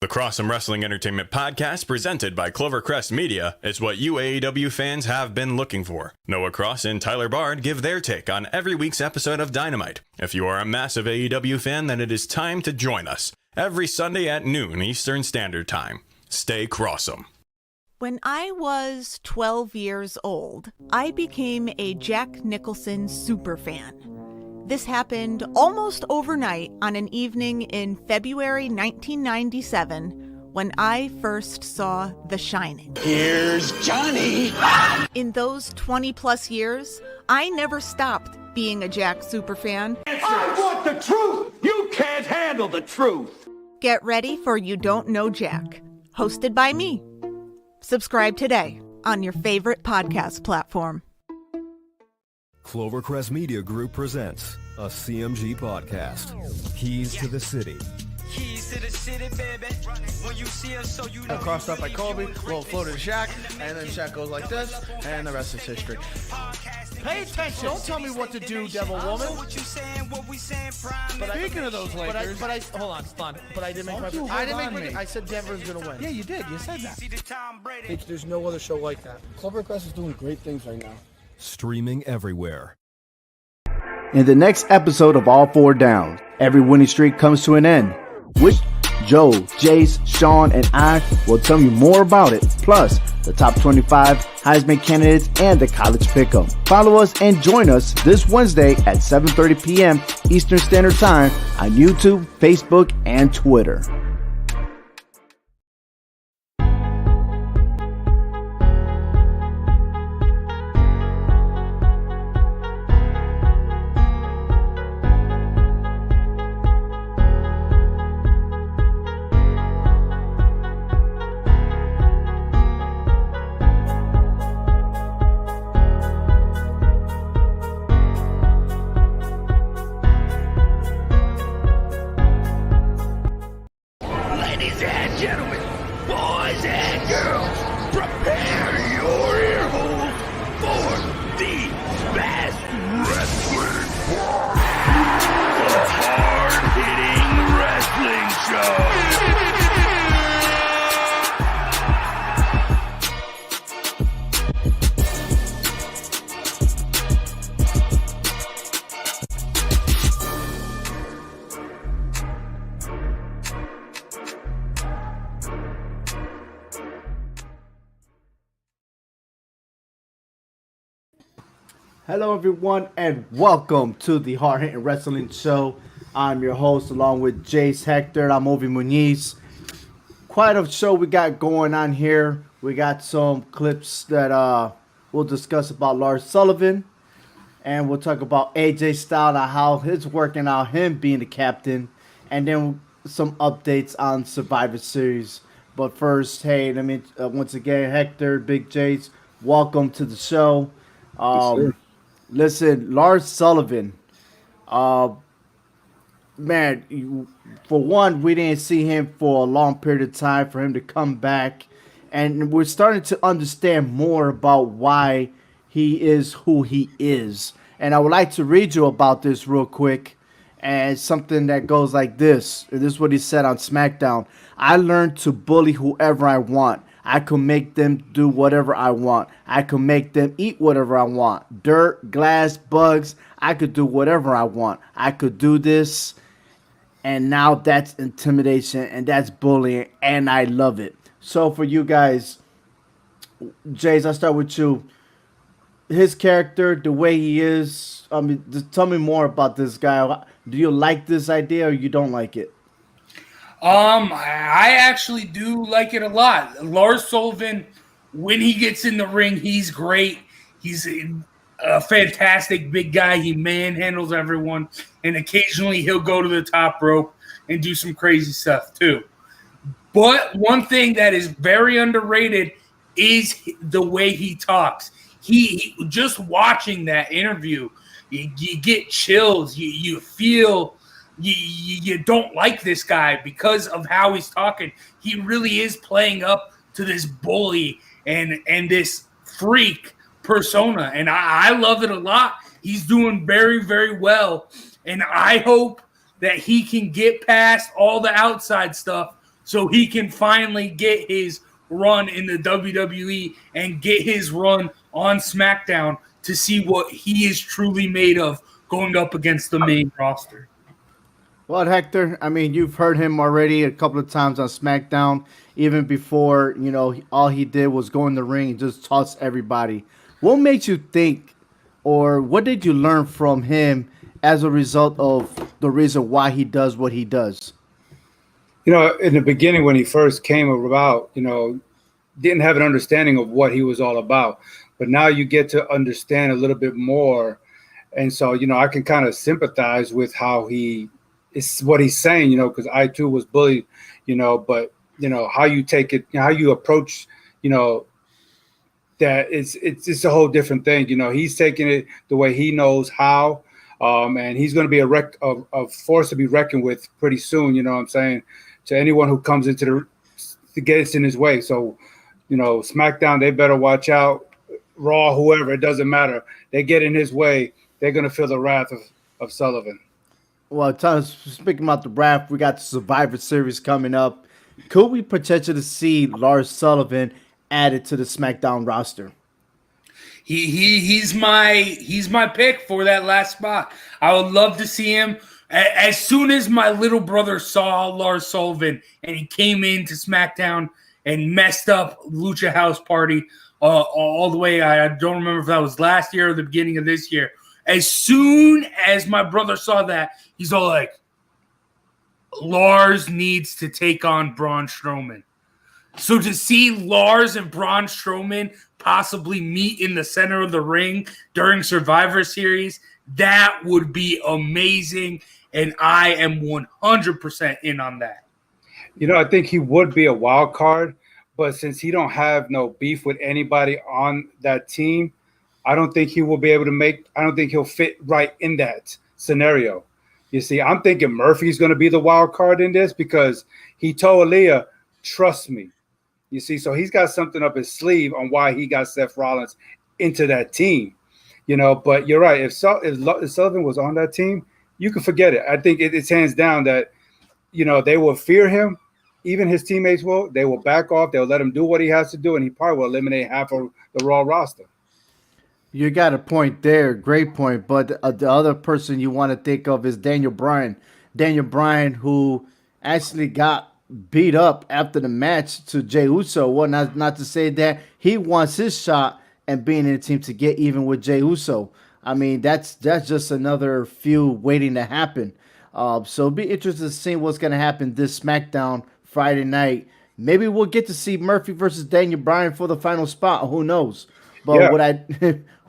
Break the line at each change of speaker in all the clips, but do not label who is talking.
The Cross'em Wrestling Entertainment Podcast, presented by Clovercrest Media, is what you AEW fans have been looking for. Noah Cross and Tyler Bard give their take on every week's episode of Dynamite. If you are a massive AEW fan, then it is time to join us every Sunday at noon Eastern Standard Time. Stay Cross'em.
When I was 12 years old, I became a Jack Nicholson superfan. This happened almost overnight on an evening in February 1997 when I first saw The Shining.
Here's Johnny!
In those 20-plus years, I never stopped being a Jack superfan.
I want the truth! You can't handle the truth!
Get ready for You Don't Know Jack, hosted by me. Subscribe today on your favorite podcast platform.
Clovercrest Media Group presents a CMG podcast. Keys to the City.
Keys to the city, baby. When you see us, so you know.
Crossed up by Kobe, little floater to Shaq, and then Shaq goes like this, and the rest is history. Pay attention. Don't tell me what to do, Devil Woman. But speaking of those Lakers, but I hold on. But I didn't make my. I didn't make my. I said Denver's gonna win. Yeah, you did. You said that.
There's no other show like that. Clovercrest is doing great things right now.
Streaming everywhere.
In the next episode of All Four Down, every winning streak comes to an end. Which Joe, Jace, Sean, and I will tell you more about it, plus the top 25 Heisman candidates and the college pick'em. Follow us and join us this Wednesday at 7:30 p.m. Eastern Standard Time on YouTube, Facebook, and Twitter. Hello everyone and welcome to the Hard Hitting Wrestling Show. I'm your host along with Jace, Hector, and I'm Ovi Muniz. Quite a show we got going on here. We got some clips that we'll discuss about Lars Sullivan. And we'll talk about AJ Styles and how it's working out, him being the captain. And then some updates on Survivor Series. But first, hey, let me once again, Hector, Big Jace, welcome to the show. Listen, Lars Sullivan, man, for one, we didn't see him for a long period of time for him to come back. And we're starting to understand more about why he is who he is. And I would like to read you about this real quick. And something that goes like this. And this is what he said on SmackDown. I learned to bully whoever I want. I could make them do whatever I want. I could make them eat whatever I want. Dirt, glass, bugs. I could do whatever I want. I could do this. And now that's intimidation and that's bullying. And I love it. So for you guys, Jace, I'll start with you. His character, the way he is. I mean, just tell me more about this guy. Do you like this idea or you don't like it?
I actually do like it a lot. Lars Sullivan, when he gets in the ring, he's great. He's a fantastic big guy. He manhandles everyone, and occasionally he'll go to the top rope and do some crazy stuff too. But one thing that is very underrated is the way he talks. He just watching that interview, you get chills. You feel you don't like this guy because of how he's talking. He really is playing up to this bully and this freak persona, and I love it a lot. He's doing very, very well, and I hope that he can get past all the outside stuff so he can finally get his run in the WWE and get his run on SmackDown to see what he is truly made of going up against the main roster.
Well, Hector, I mean, you've heard him already a couple of times on SmackDown, even before, all he did was go in the ring and just toss everybody. What made you think, or what did you learn from him as a result of the reason why he does what he does?
In the beginning when he first came about, didn't have an understanding of what he was all about. But now you get to understand a little bit more. And so, I can kind of sympathize with how it's what he's saying, because I too was bullied, but how you take it, how you approach, that it's a whole different thing. He's taking it the way he knows how, and he's going to be a force to be reckoned with pretty soon. You know what I'm saying? To anyone who comes into to gets in his way. So, SmackDown, they better watch out. Raw, whoever, it doesn't matter. They get in his way, they're going to feel the wrath of Sullivan.
Well, speaking about the wrath, we got the Survivor Series coming up. Could we potentially see Lars Sullivan added to the SmackDown roster?
He's my pick for that last spot. I would love to see him. As soon as my little brother saw Lars Sullivan and he came into SmackDown and messed up Lucha House Party all the way, I don't remember if that was last year or the beginning of this year. As soon as my brother saw that, he's all like, Lars needs to take on Braun Strowman. So to see Lars and Braun Strowman possibly meet in the center of the ring during Survivor Series, that would be amazing. And I am 100% in on that.
I think he would be a wild card, but since he don't have no beef with anybody on that team, I don't think he will be able to I don't think he'll fit right in that scenario. You see, I'm thinking Murphy's going to be the wild card in this because he told Aaliyah, trust me. You see, so he's got something up his sleeve on why he got Seth Rollins into that team. But you're right. If Sullivan was on that team, you can forget it. I think it's hands down that, they will fear him. Even his teammates will. They will back off. They'll let him do what he has to do, and he probably will eliminate half of the Raw roster.
You got a point there. Great point. But the other person you want to think of is Daniel Bryan. Daniel Bryan, who actually got beat up after the match to Jey Uso. Well, not to say that he wants his shot and being in the team to get even with Jey Uso. I mean, that's just another feud waiting to happen. So it'll be interesting to see what's going to happen this SmackDown Friday night. Maybe we'll get to see Murphy versus Daniel Bryan for the final spot. Who knows? But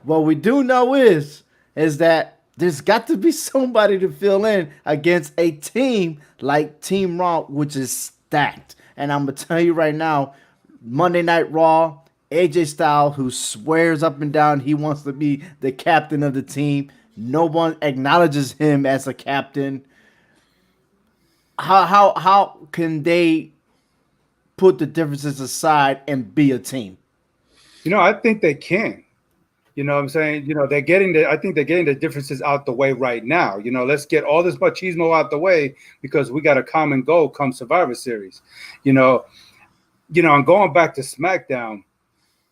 what we do know is that there's got to be somebody to fill in against a team like Team Raw, which is stacked. And I'm going to tell you right now, Monday Night Raw, AJ Styles, who swears up and down he wants to be the captain of the team. No one acknowledges him as a captain. How can they put the differences aside and be a team?
I think they can. You know what I'm saying? I think they're getting the differences out the way right now. Let's get all this machismo out the way because we got a common goal come Survivor Series. And going back to SmackDown,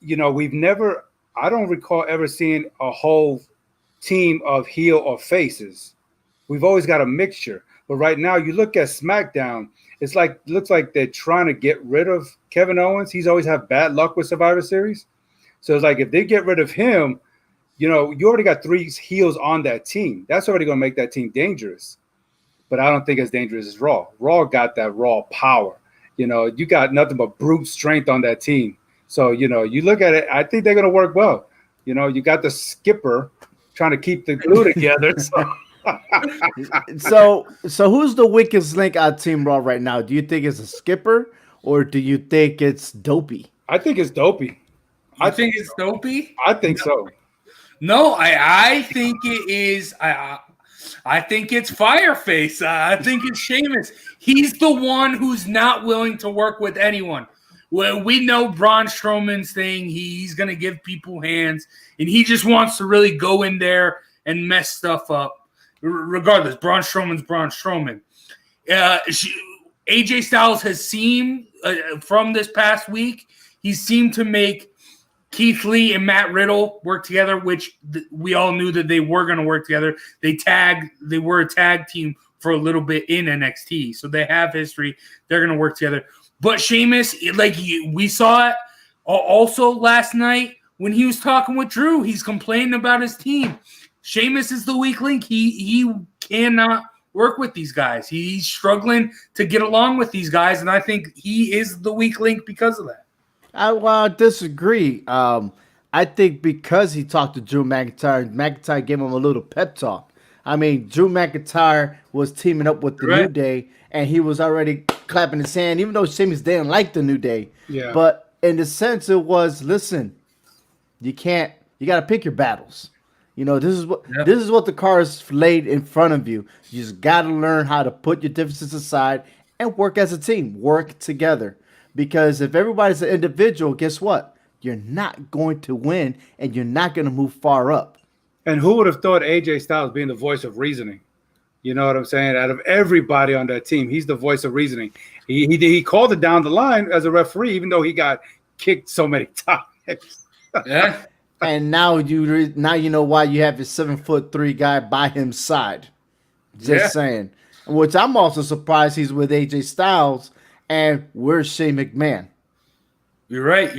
I don't recall ever seeing a whole team of heel or faces. We've always got a mixture. But right now, you look at SmackDown, looks like they're trying to get rid of Kevin Owens. He's always had bad luck with Survivor Series. So it's like if they get rid of him, you already got 3 heels on that team. That's already going to make that team dangerous. But I don't think as dangerous as Raw. Raw got that Raw power. You got nothing but brute strength on that team. So, you look at it, I think they're going to work well. You got the skipper trying to keep the glue together.
So who's the weakest link on Team Raw right now? Do you think it's a skipper or do you think it's Dopey?
I think it's Dopey.
I think it's Dopey?
I think so.
No, I think it is. I think it's Fireface. I think it's Sheamus. He's the one who's not willing to work with anyone. Well, we know Braun Strowman's thing. He's going to give people hands, and he just wants to really go in there and mess stuff up. Regardless, Braun Strowman's Braun Strowman. AJ Styles has seemed from this past week, he seemed to make Keith Lee and Matt Riddle work together, which we all knew that they were going to work together. They were a tag team for a little bit in NXT, so they have history. They're going to work together. But Sheamus, we saw it also last night when he was talking with Drew. He's complaining about his team. Sheamus is the weak link. He cannot work with these guys. He's struggling to get along with these guys, and I think he is the weak link because of that.
I disagree. I think because he talked to Drew McIntyre gave him a little pep talk. I mean, Drew McIntyre was teaming up with the New Day, and he was already clapping his hand, even though Sheamus didn't like the New Day. Yeah. But in the sense, it was, listen, you got to pick your battles. You know, this is what the cards laid in front of you. You just got to learn how to put your differences aside and work as a team, work together. Because if everybody's an individual, guess what? You're not going to win, and you're not going to move far up.
And who would have thought AJ Styles being the voice of reasoning? You know what I'm saying? Out of everybody on that team, he's the voice of reasoning. He called it down the line as a referee, even though he got kicked so many times.
Yeah.
And now you know why you have this 7'3" guy by his side. Just saying. Which I'm also surprised he's with AJ Styles, and where's Shane McMahon?
You're right.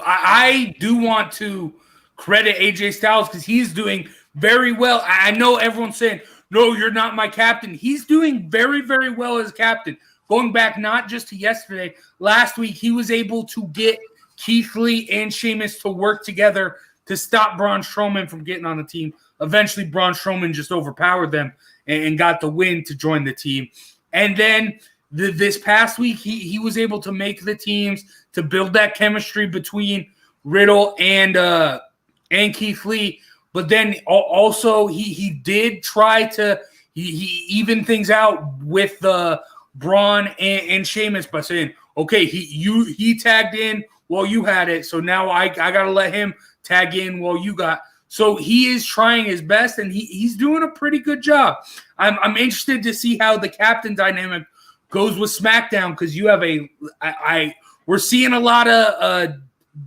I do want to credit AJ Styles because he's doing very well. I know everyone's saying, no, you're not my captain. He's doing very, very well as captain. Going back not just to yesterday, last week he was able to get Keith Lee and Sheamus to work together to stop Braun Strowman from getting on the team. Eventually, Braun Strowman just overpowered them and got the win to join the team. And then this past week, he was able to make the teams to build that chemistry between Riddle and Keith Lee. But then also he did try to he even things out with Braun and Sheamus by saying, okay, he tagged in while you had it, so now I got to let him tag in while you got. So he is trying his best, and he's doing a pretty good job. I'm interested to see how the captain dynamic goes with SmackDown, because you have we're seeing a lot of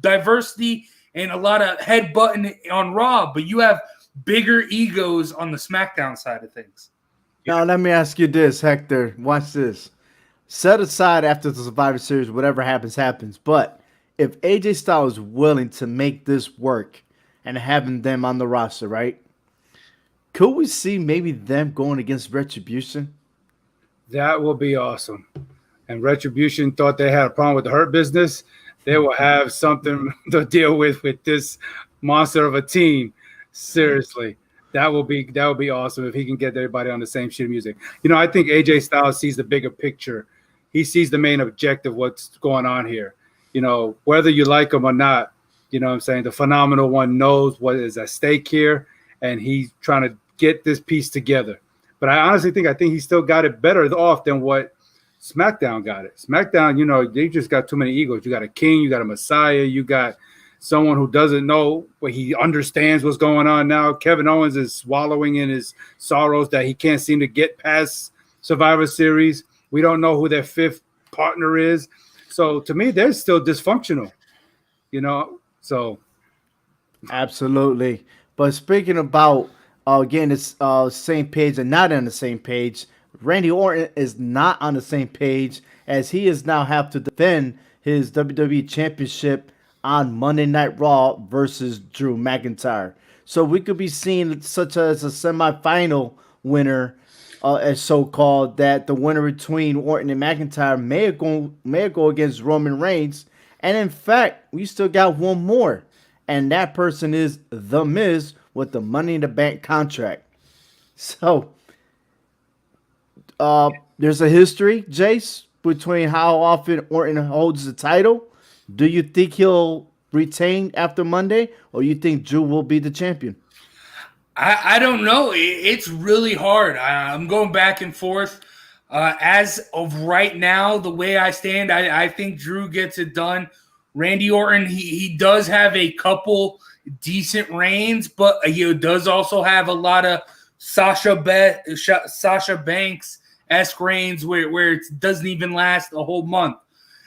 diversity and a lot of headbutting on Raw, but you have bigger egos on the SmackDown side of things.
Now, let me ask you this, Hector. Watch this. Set aside after the Survivor Series, whatever happens. But if AJ Styles is willing to make this work and having them on the roster, right? Could we see maybe them going against Retribution?
That will be awesome. And Retribution thought they had a problem with the Hurt Business. They will have something to deal with this monster of a team. Seriously, that will be awesome if he can get everybody on the same sheet of music. You know, I think AJ Styles sees the bigger picture. He sees the main objective, what's going on here. You know, whether you like him or not, you know what I'm saying? The phenomenal one knows what is at stake here, and he's trying to get this piece together. But I honestly think he still got it better off than what SmackDown got it. SmackDown, you know, they just got too many egos. You got a king, you got a Messiah, you got someone who doesn't know, but he understands what's going on now. Kevin Owens is swallowing in his sorrows that he can't seem to get past Survivor Series. We don't know who their fifth partner is. So to me, they're still dysfunctional, you know. So
absolutely. But speaking about again, it's same page and not on the same page. Randy Orton is not on the same page, as he is now have to defend his WWE Championship on Monday Night Raw versus Drew McIntyre. So we could be seeing such as a semifinal winner, as so-called, that the winner between Orton and McIntyre may go against Roman Reigns. And in fact, we still got one more, and that person is The Miz with the Money in the Bank contract. So there's a history, Jace, between how often Orton holds the title. Do you think he'll retain after Monday, or you think Drew will be the champion?
I don't know. It's really hard. I'm going back and forth. As of right now, the way I stand, I think Drew gets it done. Randy Orton, he does have a couple decent reigns, but he does also have a lot of Sasha Banks esque reigns where it doesn't even last a whole month.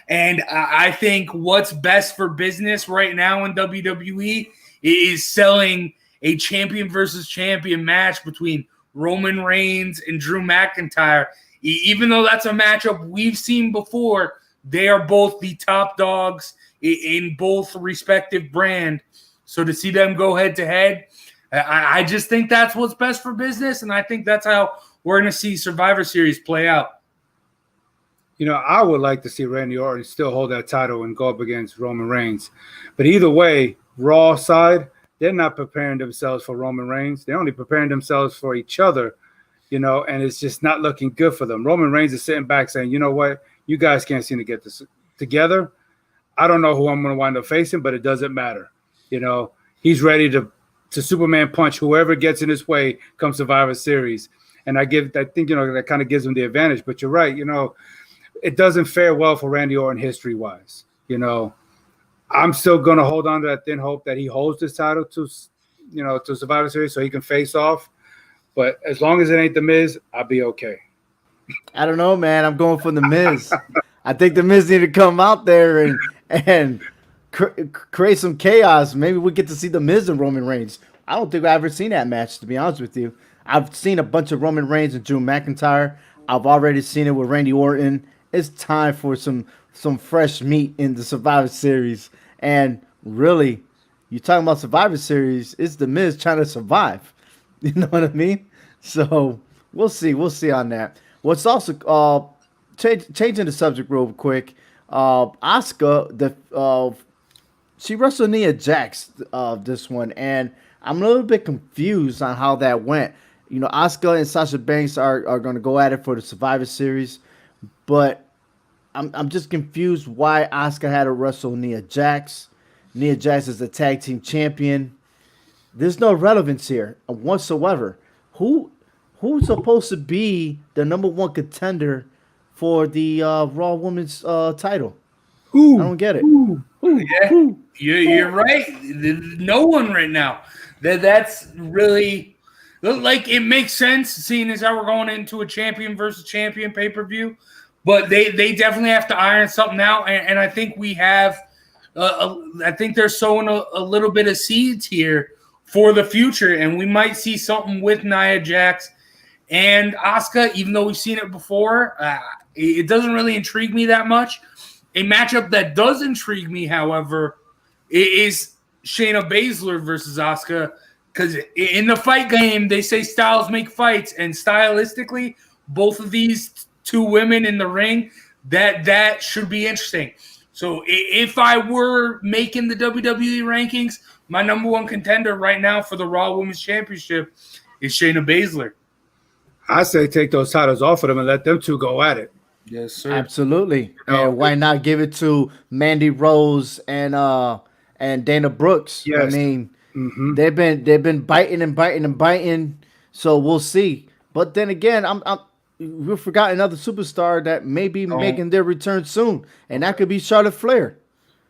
And I think what's best for business right now in WWE is selling a champion versus champion match between Roman Reigns and Drew McIntyre. Even though that's a matchup we've seen before, they are both the top dogs in both respective brand. So to see them go head to head, I just think that's what's best for business, and I think that's how we're going to see Survivor Series play out.
You know, I would like to see Randy Orton still hold that title and go up against Roman Reigns. But either way, Raw side, they're not preparing themselves for Roman Reigns. They're only preparing themselves for each other, you know, and it's just not looking good for them. Roman Reigns is sitting back saying, you know what, you guys can't seem to get this together. I don't know who I'm going to wind up facing, but it doesn't matter. You know, he's ready to Superman punch whoever gets in his way come Survivor Series. And I think, you know, that kind of gives him the advantage. But you're right, you know, it doesn't fare well for Randy Orton history-wise. You know, I'm still going to hold on to that thin hope that he holds this title to Survivor Series so he can face off. But as long as it ain't The Miz, I'll be okay.
I don't know, man. I'm going for The Miz. I think The Miz need to come out there and create some chaos. Maybe we get to see The Miz and Roman Reigns. I don't think I've ever seen that match, to be honest with you. I've seen a bunch of Roman Reigns and Drew McIntyre. I've already seen it with Randy Orton. It's time for some fresh meat in the Survivor Series. And really, you're talking about Survivor Series, it's The Miz trying to survive. You know what I mean? So we'll see. We'll see on that. What's also changing the subject real quick. Asuka, she wrestled Nia Jax this one, and I'm a little bit confused on how that went. You know, Asuka and Sasha Banks are going to go at it for the Survivor Series, but I'm just confused why Asuka had to wrestle Nia Jax. Nia Jax is the tag team champion. There's no relevance here whatsoever. Who's supposed to be the number one contender for the Raw Women's title? I don't get it.
Yeah, you're right. No one right now. That's really like it makes sense seeing as how we're going into a champion versus champion pay-per-view. But they definitely have to iron something out, and I think we have. I think they're sowing a little bit of seeds here for the future, and we might see something with Nia Jax and Asuka. Even though we've seen it before, it doesn't really intrigue me that much. A matchup that does intrigue me, however, is Shayna Baszler versus Asuka, because in the fight game they say styles make fights, and stylistically, both of these two women in the ring, that should be interesting. So if I were making the WWE rankings, my number one contender right now for the Raw Women's Championship is Shayna Baszler.
I say take those titles off of them and let them two go at it.
Yes, sir.
Absolutely. And why not give it to Mandy Rose and Dana Brooks?
Yes.
I mean, they've been biting. So we'll see. But then again, we forgot another superstar that may be making their return soon, and that could be Charlotte Flair.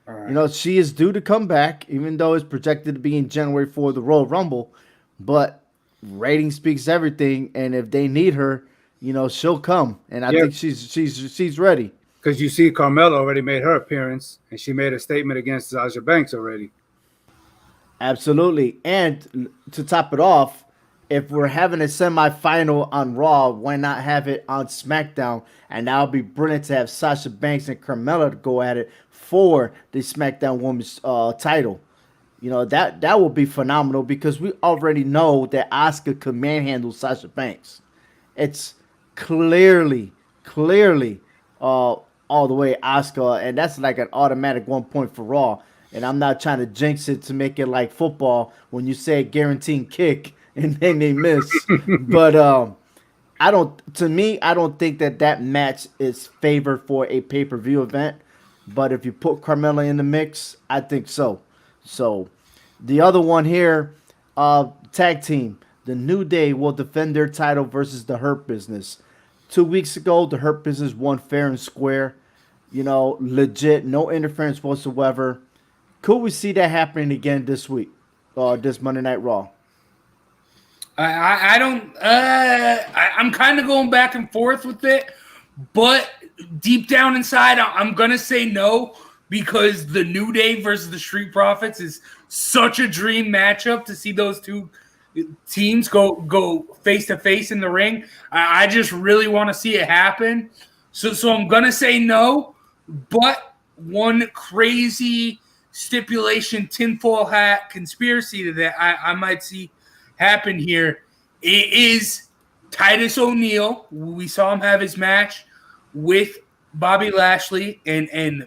All right.
You know, she is due to come back, even though it's projected to be in January for the Royal Rumble. But rating speaks everything, and if they need her, you know, she'll come, and I think she's ready.
Because you see, Carmella already made her appearance, and she made a statement against Sasha Banks already.
Absolutely, and to top it off, if we're having a semifinal on Raw, why not have it on SmackDown? And that'll be brilliant to have Sasha Banks and Carmella to go at it for the SmackDown Women's title. You know, that will be phenomenal because we already know that Asuka could manhandle Sasha Banks. It's clearly all the way Asuka, and that's like an automatic 1 point for Raw. And I'm not trying to jinx it to make it like football when you say guaranteed kick and then they miss. But I don't think that match is favored for a pay-per-view event. But if you put Carmella in the mix, I think so. So the other one here, tag team, the New Day will defend their title versus the Hurt Business. 2 weeks ago, the Hurt Business won fair and square. You know, legit, no interference whatsoever. Could we see that happening again this week, this Monday Night Raw?
I don't. I'm kind of going back and forth with it, but deep down inside, I'm gonna say no because the New Day versus the Street Profits is such a dream matchup to see those two teams go face to face in the ring. I just really want to see it happen. So I'm gonna say no, but one crazy stipulation, tinfoil hat conspiracy that I might see happen here. It is Titus O'Neil. We saw him have his match with Bobby Lashley and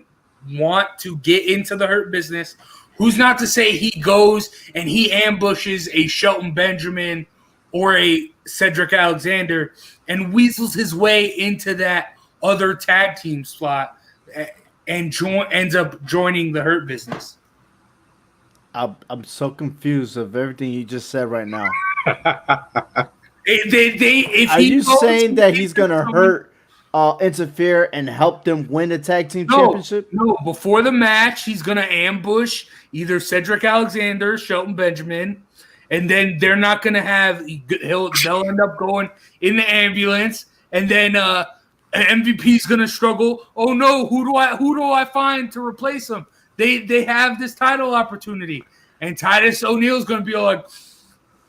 want to get into the Hurt Business. Who's not to say he goes and he ambushes a Shelton Benjamin or a Cedric Alexander and weasels his way into that other tag team slot and ends up joining the Hurt Business.
I'm so confused of everything you just said right now. Are you saying that he's gonna hurt, interfere, and help them win the tag team championship?
No, before the match, he's gonna ambush either Cedric Alexander, Shelton Benjamin, and then they're not gonna have. They'll end up going in the ambulance, and then MVP's gonna struggle. Oh no, who do I find to replace him? They have this title opportunity, and Titus O'Neil's gonna be like,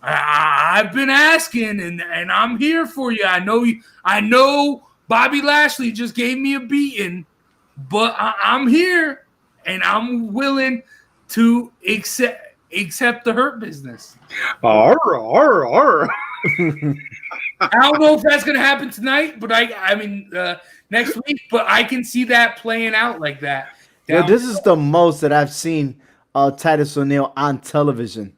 I've been asking, and I'm here for you. I know Bobby Lashley just gave me a beating, but I'm here, and I'm willing to accept the Hurt Business.
Arr.
I don't know if that's going to happen tonight, but I mean next week. But I can see that playing out like that.
Yeah, this is the most that I've seen Titus O'Neil on television.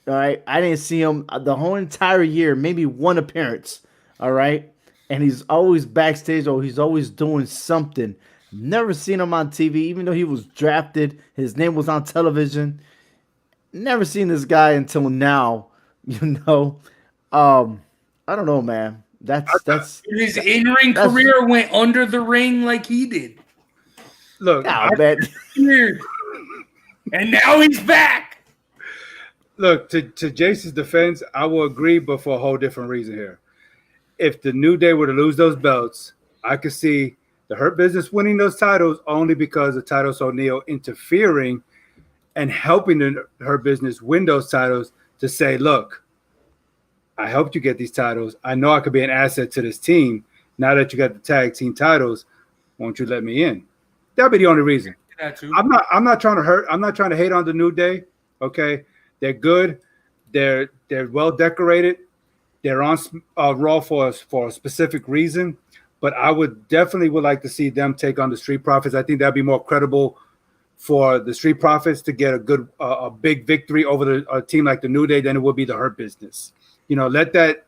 All right, I didn't see him the whole entire year, maybe one appearance. All right, and he's always backstage or he's always doing something. Never seen him on TV, even though he was drafted. His name was on television. Never seen this guy until now. You know, I don't know, man. That's
his in-ring career went under the ring like he did.
Look,
man.
And now he's back.
Look, to Jason's defense, I will agree, but for a whole different reason here. If the New Day were to lose those belts, I could see the Hurt Business winning those titles only because of Titus O'Neil interfering and helping the Hurt Business win those titles to say, look, I helped you get these titles. I know I could be an asset to this team. Now that you got the tag team titles, won't you let me in? That'd be the only reason. I'm not trying to hurt. I'm not trying to hate on the New Day. Okay, they're good. They're well decorated. They're on Raw for a specific reason. But I would like to see them take on the Street Profits. I think that'd be more credible for the Street Profits to get a big victory over a team like the New Day than it would be the Hurt Business. You know, let that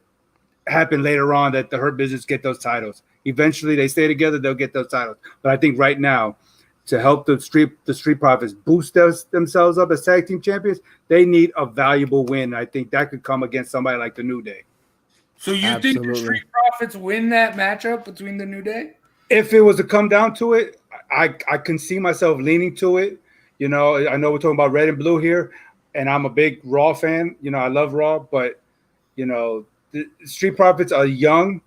happen later on, that the Hurt Business get those titles. Eventually, they stay together, they'll get those titles. But I think right now, to help the Street Profits boost themselves up as tag team champions, they need a valuable win. I think that could come against somebody like the New Day.
So you think the Street Profits win that matchup between the New Day?
If it was to come down to it, I can see myself leaning to it. You know, I know we're talking about red and blue here, and I'm a big Raw fan. You know, I love Raw, but, you know, the Street Profits are young.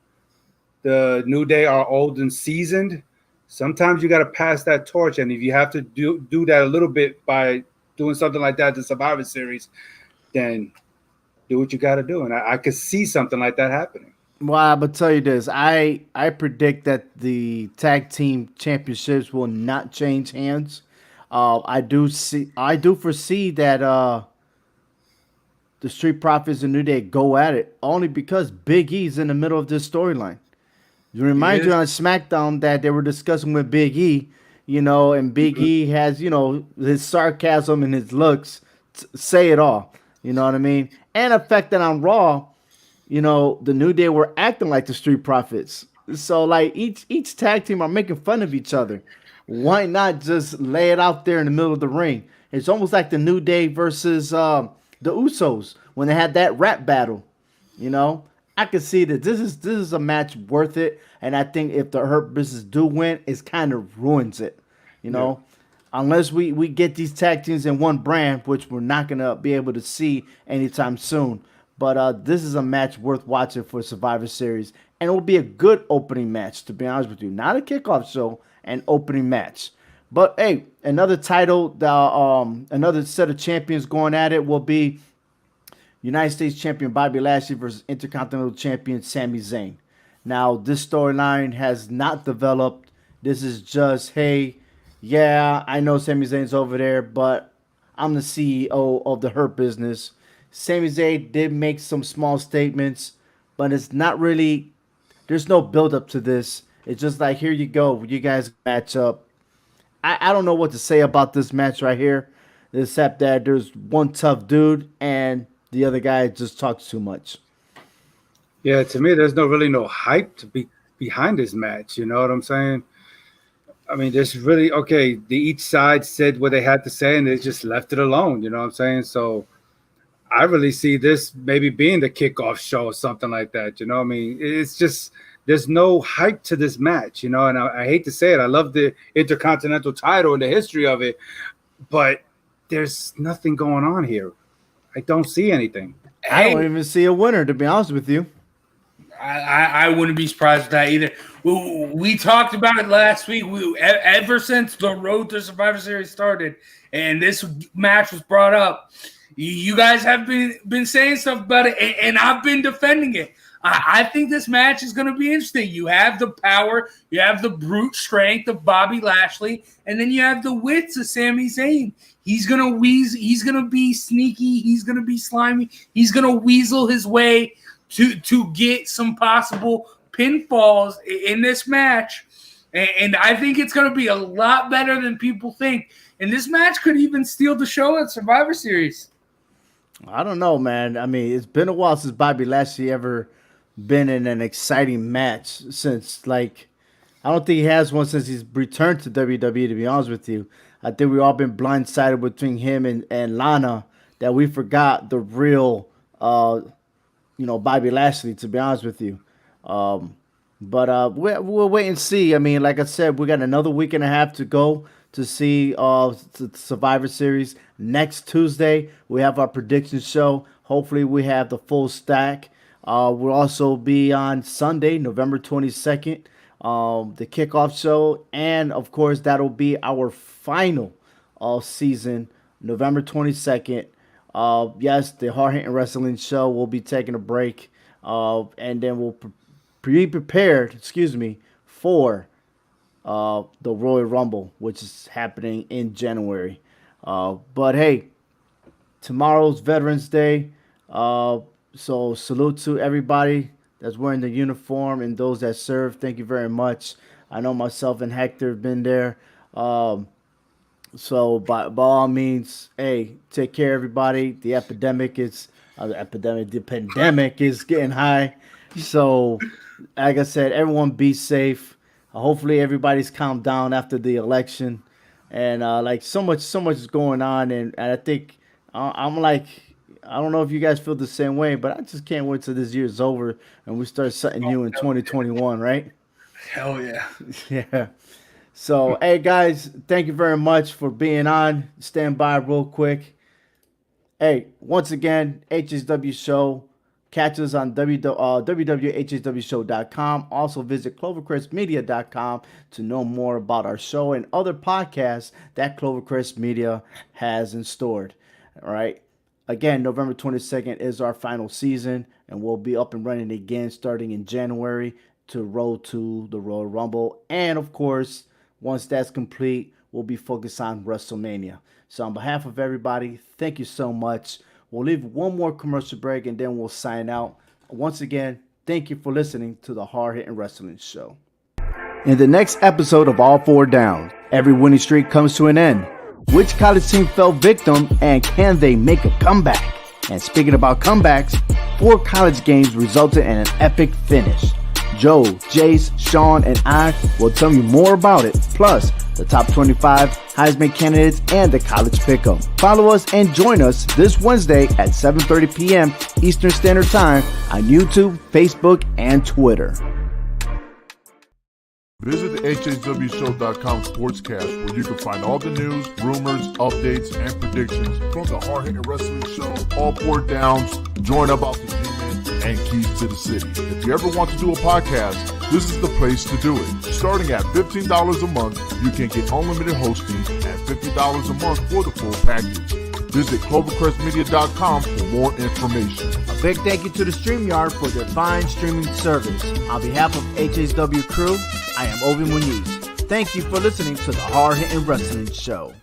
The New Day are old and seasoned. Sometimes you got to pass that torch, and if you have to do that a little bit by doing something like that to Survivor Series, then do what you got to do. And I could see something like that happening.
Well, I'm gonna tell you this. I predict that the tag team championships will not change hands. I do foresee that the Street Profits and New Day go at it only because Big E's in the middle of this storyline. You remind you on SmackDown that they were discussing with Big E, you know, and Big E has, you know, his sarcasm and his looks say it all. You know what I mean? And affected on Raw, you know, the New Day were acting like the Street Profits. So, like, each tag team are making fun of each other. Why not just lay it out there in the middle of the ring? It's almost like the New Day versus the Usos when they had that rap battle, you know? I can see that this is a match worth it, and I think if the Hurt Business do win, it kind of ruins it, you know. Yeah. Unless we get these tag teams in one brand, which we're not gonna be able to see anytime soon. But this is a match worth watching for Survivor Series. And it will be a good opening match, to be honest with you. Not a kickoff show, an opening match. But, hey, another title, another set of champions going at it will be United States Champion Bobby Lashley versus Intercontinental Champion Sami Zayn. Now, this storyline has not developed. This is just, hey, yeah, I know Sami Zayn's over there, but I'm the CEO of the Hurt Business. Sami Zayn did make some small statements, but it's not really, there's no build up to this. It's just like, here you go, you guys match up. I don't know what to say about this match right here, except that there's one tough dude and the other guy just talks too much.
Yeah, to me, there's really no hype to be behind this match. You know what I'm saying? I mean, there's really, okay, each side said what they had to say, and they just left it alone. You know what I'm saying? So I really see this maybe being the kickoff show or something like that. You know what I mean? It's just, there's no hype to this match, you know, and I hate to say it. I love the Intercontinental title and the history of it, but there's nothing going on here. I don't see anything.
I don't even see a winner, to be honest with you.
I wouldn't be surprised with that either. We talked about it last week. Ever since the road to Survivor Series started and this match was brought up, you guys have been saying stuff about it, and I've been defending it. I think this match is going to be interesting. You have the power, you have the brute strength of Bobby Lashley, and then you have the wits of Sami Zayn. He's going to wheeze. He's going to be sneaky. He's going to be slimy. He's going to weasel his way to get some possible pinfalls in this match. And I think it's going to be a lot better than people think. And this match could even steal the show at Survivor Series.
I don't know, man. I mean, it's been a while since Bobby Lashley ever been in an exciting match since, like, I don't think he has one since he's returned to WWE, to be honest with you. I think we've all been blindsided between him and Lana that we forgot the real, Bobby Lashley, to be honest with you. But we'll wait and see. I mean, like I said, we got another week and a half to go to see the Survivor Series. Next Tuesday, we have our prediction show. Hopefully, we have the full stack. We'll also be on Sunday, November 22nd, the kickoff show. And, of course, that'll be our final season, November 22nd. Yes, the Hard Hitting Wrestling show will be taking a break. And then we'll be prepared, for the Royal Rumble, which is happening in January. But, hey, tomorrow's Veterans Day. So salute to everybody that's wearing the uniform and those that serve. Thank you very much. I know myself and Hector have been there. So by all means, hey, take care, everybody. The pandemic is getting high. So, like I said, everyone be safe. Hopefully everybody's calmed down after the election. And so much is going on. And I think I'm like, I don't know if you guys feel the same way, but I just can't wait till this year's over and we start something new in 2021, right?
Hell yeah.
Yeah. So, hey, guys, thank you very much for being on. Stand by real quick. Hey, once again, HHW Show. Catch us on www.hhwshow.com. Also visit clovercrestmedia.com to know more about our show and other podcasts that Clovercrest Media has in store. All right. Again, November 22nd is our final season, and we'll be up and running again starting in January to road to the Royal Rumble. And, of course, once that's complete, we'll be focused on WrestleMania. So on behalf of everybody, thank you so much. We'll leave one more commercial break, and then we'll sign out. Once again, thank you for listening to the Hard Hitting Wrestling Show. In the next episode of All Four Down, every winning streak comes to an end. Which college team fell victim, and can they make a comeback? And speaking about comebacks, 4 college games resulted in an epic finish. Joe, Jace, Sean, and I will tell you more about it, plus the top 25 Heisman candidates and the college pick'em. Follow us and join us this Wednesday at 7:30 p.m. Eastern Standard Time on YouTube, Facebook, and Twitter.
Visit the HHWShow.com sportscast where you can find all the news, rumors, updates, and predictions from the Hard Hitting Wrestling Show, all 4 downs, join about the G-Men, and keys to the city. If you ever want to do a podcast, this is the place to do it. Starting at $15 a month, you can get unlimited hosting and $50 a month for the full package. Visit CloverCrestMedia.com for more information.
A big thank you to the StreamYard for their fine streaming service. On behalf of HHW crew, I am Obi Muniz. Thank you for listening to the Hard Hitting Wrestling Show.